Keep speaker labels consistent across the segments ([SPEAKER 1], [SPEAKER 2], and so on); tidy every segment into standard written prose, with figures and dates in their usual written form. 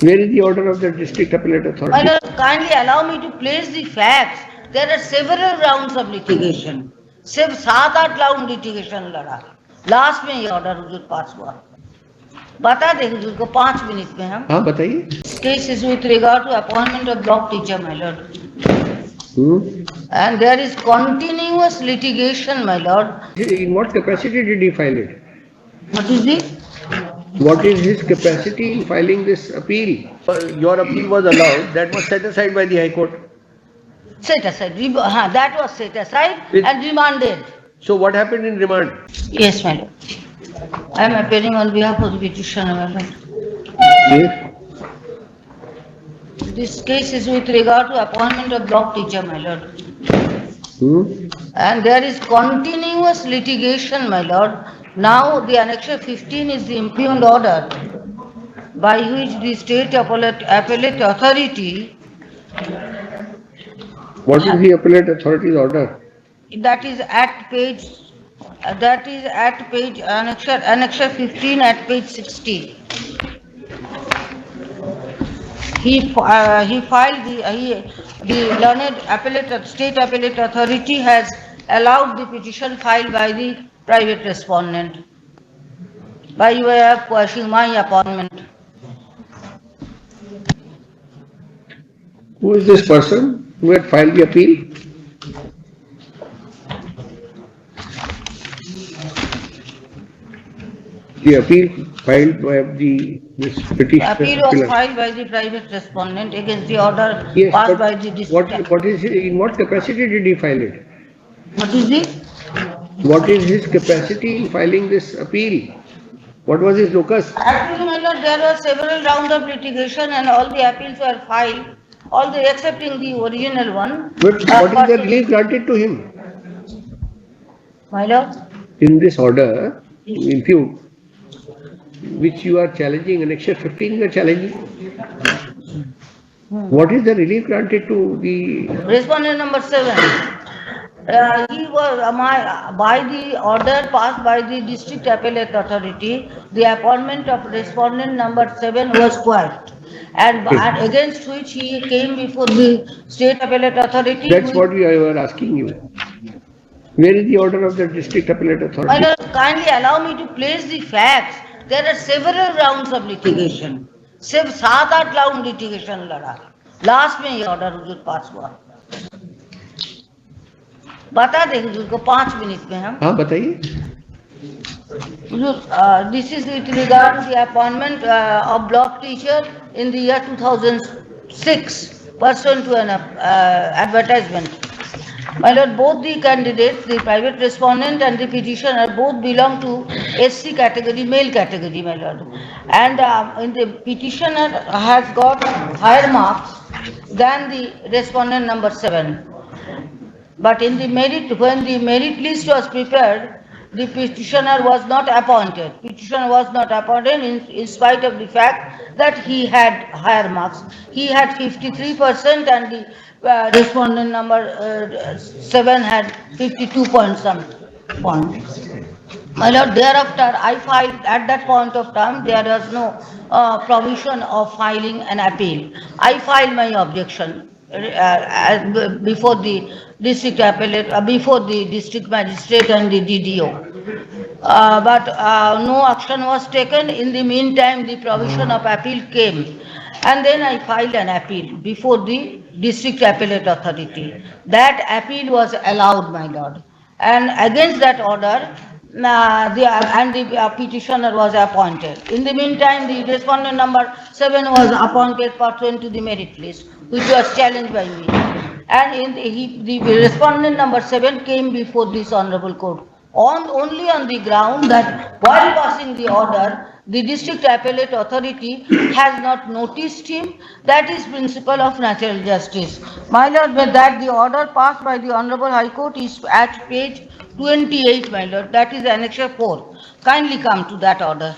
[SPEAKER 1] Where is the order of the district appellate authority?
[SPEAKER 2] My lord, kindly allow me to place the facts. There are several rounds of litigation. सिर्फ 7-8 round litigation लड़ा, last में ये order हुजूर पास हुआ. बता दें हुजूर को 5 minute में हम.
[SPEAKER 1] हाँ बताइए.
[SPEAKER 2] Case is with regard to appointment of block teacher, my lord. And there is continuous litigation, my lord.
[SPEAKER 1] In what capacity did he file it?
[SPEAKER 2] What is it?
[SPEAKER 1] What is his capacity in filing this appeal? Your appeal was allowed. That was set aside by the High Court.
[SPEAKER 2] Set aside. That was set aside and remanded.
[SPEAKER 1] So what happened in remand?
[SPEAKER 2] Yes, my lord. I am appearing on behalf of the petitioner, my lord.
[SPEAKER 1] Yes.
[SPEAKER 2] This case is with regard to appointment of block teacher, my lord. And there is continuous litigation, my lord. Now the annexure 15 is the impugned order by which the state appellate authority.
[SPEAKER 1] What is the appellate authority's order?
[SPEAKER 2] That is at page. Annexure 15 at page 60. He filed the learned state appellate authority has allowed the petition filed by the private respondent by way of quashing my appointment.
[SPEAKER 1] Who is this person who had filed the appeal? The appeal filed by this petitioner.
[SPEAKER 2] Appeal was filed by the private respondent against the order passed by the district.
[SPEAKER 1] In what capacity did he file it?
[SPEAKER 2] What is it?
[SPEAKER 1] What is his capacity in filing this appeal? What was his locus?
[SPEAKER 2] Actually, my lord, there were several rounds of litigation and all the appeals were filed, all the excepting the original one.
[SPEAKER 1] But what is the relief granted to him?
[SPEAKER 2] My lord?
[SPEAKER 1] In this order, impugned, which you are challenging, annexure 15 you are challenging. What is the relief granted to the
[SPEAKER 2] respondent number 7? He was by the order passed by the district appellate authority, the appointment of respondent number 7 was quashed, and against which he came before the state appellate authority.
[SPEAKER 1] That's what we were asking you. Where is the order of the district appellate authority?
[SPEAKER 2] My lord, kindly allow me to place the facts. There are several rounds of litigation. सिर्फ 7-8 round litigation लड़ा, last में ये order हुजूर पास हुआ. बता दें हुजूर को 5 minute में हम.
[SPEAKER 1] हाँ बताइए.
[SPEAKER 2] This is with regard to the appointment of block teacher in the year 2006 pursuant to an advertisement. My lord, both the candidates, the private respondent and the petitioner, both belong to SC category, male category, my lord. And in the petitioner has got higher marks than the respondent number 7. But in the merit, when the merit list was prepared, the petitioner was not appointed. Petitioner was not appointed in spite of the fact that he had higher marks. He had 53% and the respondent number 7 had 52 points. My lord, thereafter I filed, at that point of time there was no provision of filing an appeal. I filed my objection before the district appellate, before the district magistrate and the DDO. But no action was taken. In the meantime, the provision of appeal came. And then I filed an appeal before the district appellate authority. That appeal was allowed, my lord. And against that order, the petitioner was appointed. In the meantime, the respondent number 7 was appointed pursuant to the merit list, which was challenged by me. And the respondent number 7 came before this honorable court only on the ground that while passing the order, the district appellate authority has not noticed him. That is principle of natural justice. My lord, that the order passed by the Honorable High Court is at page 28, my lord. That is annexure 4. Kindly come to that order.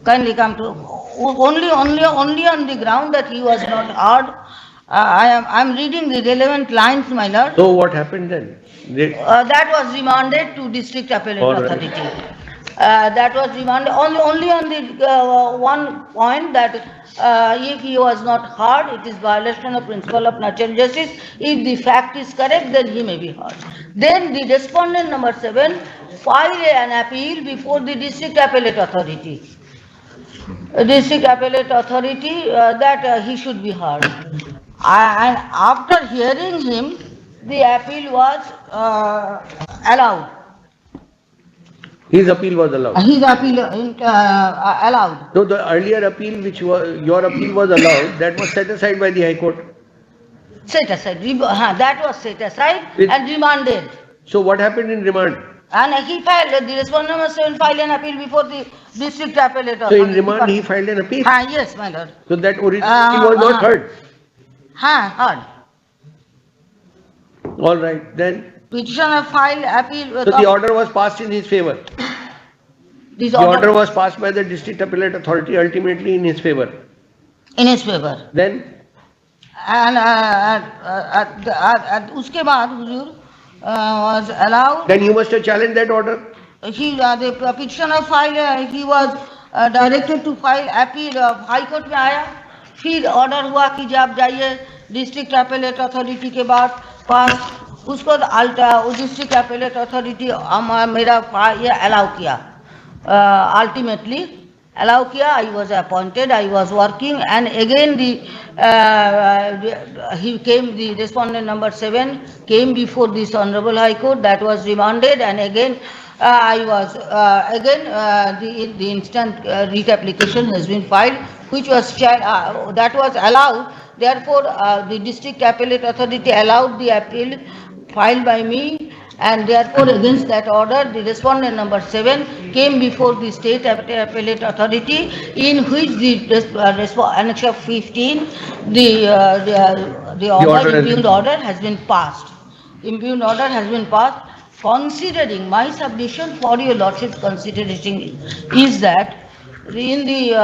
[SPEAKER 2] Kindly come to only on the ground that he was not heard. I am reading the relevant lines, my lord.
[SPEAKER 1] So what happened then?
[SPEAKER 2] That was remanded to district appellate authority. That was remanded only on the one point that if he was not heard, it is violation of principle of natural justice. If the fact is correct, then he may be heard. Then the respondent number 7 filed an appeal before the district appellate authority. District appellate authority that he should be heard. And after hearing him, the appeal was allowed.
[SPEAKER 1] His appeal was allowed.
[SPEAKER 2] His appeal allowed.
[SPEAKER 1] No, the earlier appeal, which was your appeal was allowed, that was set aside by the High Court.
[SPEAKER 2] Set aside. That was set aside and remanded.
[SPEAKER 1] So what happened in remand?
[SPEAKER 2] And he filed, the respondent number 7 filed an appeal before the district appellate authority.
[SPEAKER 1] So in remand he filed an appeal?
[SPEAKER 2] Yes, my lord.
[SPEAKER 1] So that original appeal was not heard?
[SPEAKER 2] Heard.
[SPEAKER 1] All right, then.
[SPEAKER 2] Petitioner filed appeal.
[SPEAKER 1] So the order was passed in his favor? The order was passed by the district appellate authority ultimately in his favor?
[SPEAKER 2] In his favor.
[SPEAKER 1] Then?
[SPEAKER 2] And uske baad, Huzur, was allowed.
[SPEAKER 1] Then you must have challenged that order?
[SPEAKER 2] The petitioner filed, he was directed to file appeal. High Court में आया, फिर order हुआ कि जब आप जाइए district appellate authority के बाद पास उसको district appellate authority मेरा ये allow किया. Ultimately allow kiya, I was appointed, I was working, and again he came, the respondent number 7 came before this Honorable High Court, that was remanded, and again I was, the instant writ application has been filed, which was, that was allowed, therefore the district appellate authority allowed the appeal filed by me, and therefore against that order the respondent number 7 came before the state appellate authority, in which the annexure 15 the order, impugned order has been passed. Impugned order has been passed. Considering my submission for your lordship's consideration is that in the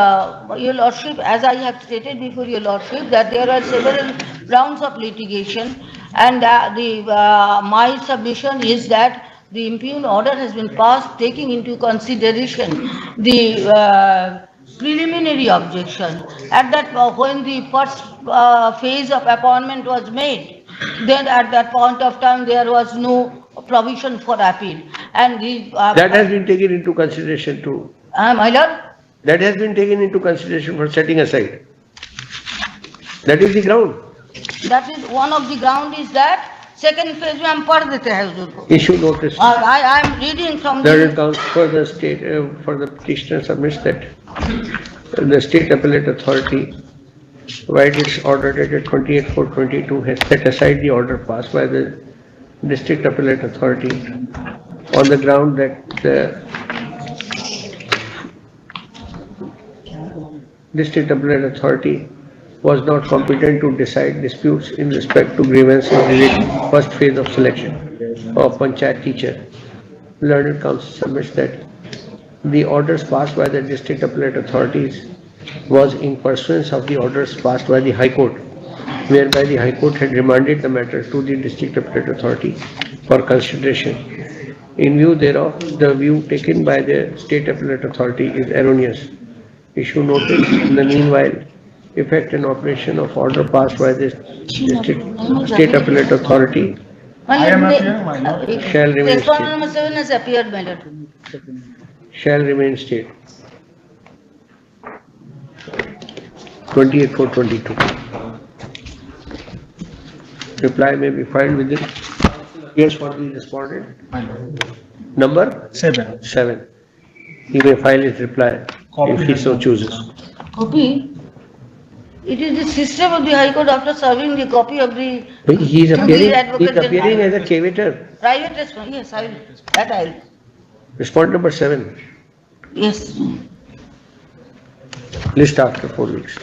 [SPEAKER 2] your lordship, as I have stated before your lordship, that there are several rounds of litigation, and my submission is that the impugned order has been passed taking into consideration the preliminary objection. At that when the first phase of appointment was made, then at that point of time there was no provision for appeal, and the
[SPEAKER 1] that has been taken into consideration too.
[SPEAKER 2] My lord,
[SPEAKER 1] that has been taken into consideration for setting aside. That is the ground.
[SPEAKER 2] That is one of the ground is that second phase में हम पढ़ देते हैं हुजूर को.
[SPEAKER 1] Issue notice.
[SPEAKER 2] I am reading from
[SPEAKER 1] the counsel for the state for the petitioner submits that the state appellate authority, by its order dated 28/4/22, has set aside the order passed by the district appellate authority on the ground that the district appellate authority was not competent to decide disputes in respect to grievances related to first phase of selection of panchayat teacher. Learned counsel submits that the orders passed by the district appellate authorities was in pursuance of the orders passed by the High Court, whereby the High Court had remanded the matter to the district appellate authority for consideration. In view thereof, the view taken by the state appellate authority is erroneous. Issue notice in the meanwhile, effect and operation of order passed by the state appellate authority shall remain state.
[SPEAKER 2] Number 7 has appeared, my lord.
[SPEAKER 1] Shall remain state. 28/4/22. Reply may be filed within years for the respondent. Number 7. He may file his reply if he so chooses.
[SPEAKER 2] Copy. It is the system of the High Court after serving the copy of the.
[SPEAKER 1] He is appearing as a cavator.
[SPEAKER 2] Private response. Yes, I will. That I will.
[SPEAKER 1] Respondent number 7.
[SPEAKER 2] Yes.
[SPEAKER 1] List after 4 weeks.